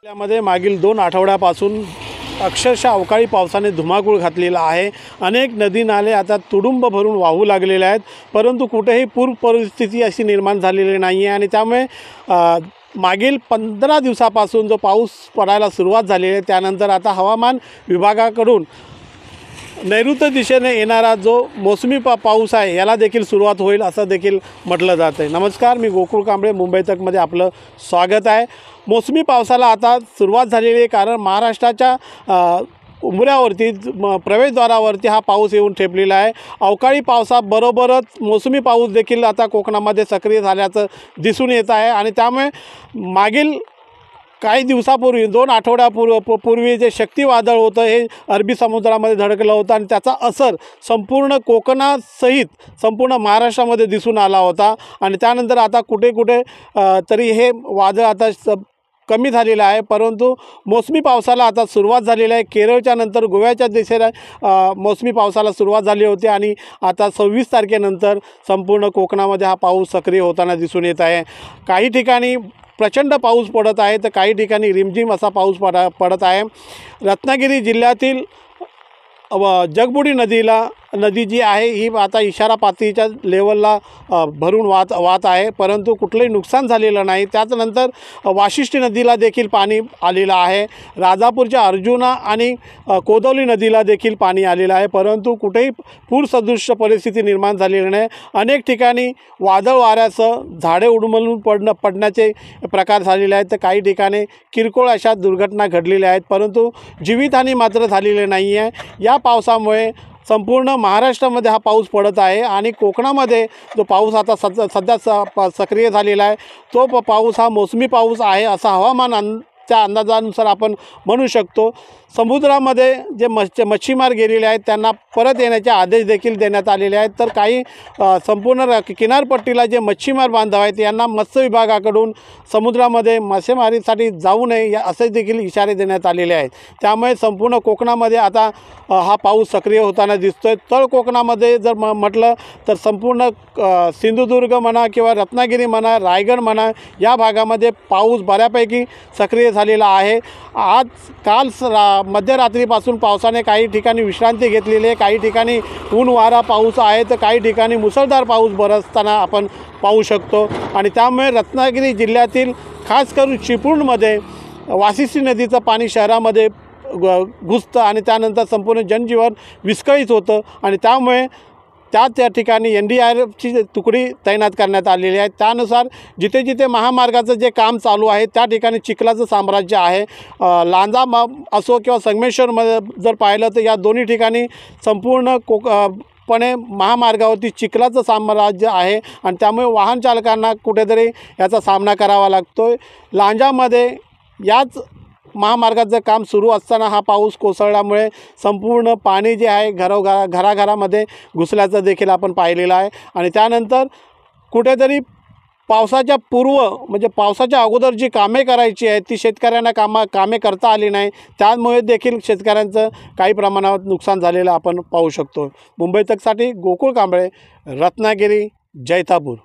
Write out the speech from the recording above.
जिल्ह्यामध्ये मागील 2 आठवड्यापासून अक्षरशः अवकाळी पावसाने धुमाकूळ घातलेला आहे। अनेक नदी नाले आता तुडुंब भरून वाहू लागलेले आहेत, परंतु कुठेही पूर परिस्थिती अशी निर्माण झालेली नाही आहे। आणि त्यामुळे मागील 15 दिवसापासून जो पाऊस पडायला सुरुवात झालेली आहे, त्यानंतर आता हवामान विभागाकडून नैऋत्य दिशेने येणारा जो मोसमी पाऊस आहे याला देखील सुरुवात होईल असं देखील म्हटलं जातं आहे। नमस्कार, मी गोकुळ कांबळे, मुंबई तकमध्ये आपलं स्वागत आहे। मोसमी पावसाला आता सुरुवात झालेली आहे, कारण महाराष्ट्राच्या उंबऱ्यावरती प्रवेशद्वारावरती हा पाऊस येऊन ठेपलेला आहे। अवकाळी पावसाबरोबरच मोसमी पाऊस देखील आता कोकणामध्ये सक्रिय झाल्याचं दिसून येत आहे। आणि त्यामुळे मागील काही दिवसापूर्वी 2 आठवड्यापूर्वी जे चक्रीवादळ होतं हे अरबी समुद्रामध्ये धडकलं होतं आणि त्याचा असर संपूर्ण कोकणासहित संपूर्ण महाराष्ट्रामध्ये दिसून आला होता। आणि त्यानंतर आता कुठे कुठे तरी हे वादळ आता कमी झालेलं आहे, परंतु मोसमी पावसाला आता सुरुवात झालेली आहे। केरळच्या नंतर गोव्याच्या दिशेला मोसमी पावसाला सुरुवात झाली होती आणि आता 26 तारखेनंतर संपूर्ण कोकणामध्ये हा पाऊस सक्रिय होताना दिसून येत आहे। काही ठिकाणी प्रचंड पाऊस पडत आहे, तर काही ठिकाणी रिमझिम असा पाऊस पडत आहे। रत्नागिरी जिल्ह्यातील जगबुडी नदी जी आहे ही आता इशारा पातळीच्या लेवलला भरून वाहत आहे, परंतु कुठलंही नुकसान झालेलं नाही। त्यानंतर वाशिष्ठी नदीला देखील पाणी आलेलं आहे। राजापूरच्या अर्जुना आणि कोदवली नदीला देखील पाणी आलेलं आहे, परंतु कुठेही पूरसदृश्य परिस्थिती निर्माण झालेली नाही। अनेक ठिकाणी वादळ वाऱ्यासह झाडे उन्मळून पडण्याचे प्रकार झालेले आहेत, तर काही ठिकाणी किरकोळ अशा दुर्घटना घडलेल्या आहेत, परंतु जीवितहानी मात्र झालेली नाही आहे। या पावसामुळे संपूर्ण महाराष्ट्रामध्ये हा पाऊस पडत आहे आणि कोकणामध्ये जो पाऊस आता सध्या सक्रिय झालेला आहे तो पाऊस हा मोसमी पाऊस आहे असं हवामानाच्या अंदाजानुसार आपण म्हणू शकतो। समुद्रामध्ये जे मच्छीमार गेलेले आहेत त्यांना परत येण्याचे आदेश देखील देण्यात आलेले आहेत, तर काही संपूर्ण किनारपट्टीला जे मच्छीमार बांधव आहेत यांना मत्स्य विभागाकडून समुद्रामध्ये मासेमारीसाठी जाऊ नये असे देखील इशारे देण्यात आलेले आहेत। त्यामुळे संपूर्ण कोकणामध्ये आता हा पाऊस सक्रिय होताना दिसतोय। तळ कोकणामध्ये जर म्हटलं तर संपूर्ण सिंधुदुर्ग म्हणा किंवा रत्नागिरी म्हणा, रायगड म्हणा या भागामध्ये पाऊस बऱ्यापैकी सक्रिय झालेला आहे। काल मध्यरात्रीपासून पावसाने काही ठिकाणी विश्रांती घेतलेली आहे, काही ठिकाणी ऊन वारा पाऊस आहे, तर काही ठिकाणी मुसळधार पाऊस बरसताना आपण पाहू शकतो। आणि त्यामुळे रत्नागिरी जिल्ह्यातील खास करून चिपळूणमध्ये वाशिष्ठी नदीचं पाणी शहरामध्ये घुसतं आणि त्यानंतर संपूर्ण जनजीवन विस्कळीत होतं आणि त्यामुळे त्या ठिकाणी NDRFची तुकडी तैनात करण्यात आलेली आहे। त्यानुसार जिथे जिथे महामार्गाचं जे काम चालू आहे त्या ठिकाणी चिखलाचं साम्राज्य आहे। लांजा असो किंवा संगमेश्वरमध्ये जर पाहिलं तर या दोन्ही ठिकाणी संपूर्ण पणे महामार्गावरती चिखलाचं साम्राज्य आहे आणि त्यामुळे वाहन चालकांना कुठेतरी याचा सामना करावा लागतो आहे। लांजामध्ये याच महामार्गाचं काम सुरू असताना हा पाऊस कोसळल्यामुळे संपूर्ण पाणी जे आहे घराघरामध्ये घुसल्याचं देखील आपण पाहिलेलं आहे। आणि त्यानंतर कुठेतरी पावसाच्या म्हणजे पावसाच्या अगोदर जी कामे करायची आहेत ती शेतकऱ्यांना कामे करता आली नाही, त्यामुळे देखील शेतकऱ्यांचं काही प्रमाणात नुकसान झालेलं आपण पाहू शकतो। मुंबई तकसाठी गोकुळ कांबळे, रत्नागिरी, जैतापूर।